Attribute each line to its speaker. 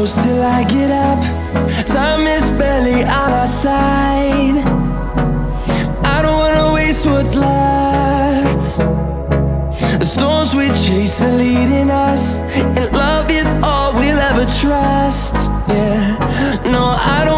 Speaker 1: close till I get up. Time is barely on our side. I don't wanna waste what's left. The storms we chase are leading us, and love is all we'll ever trust. Yeah, no, I don't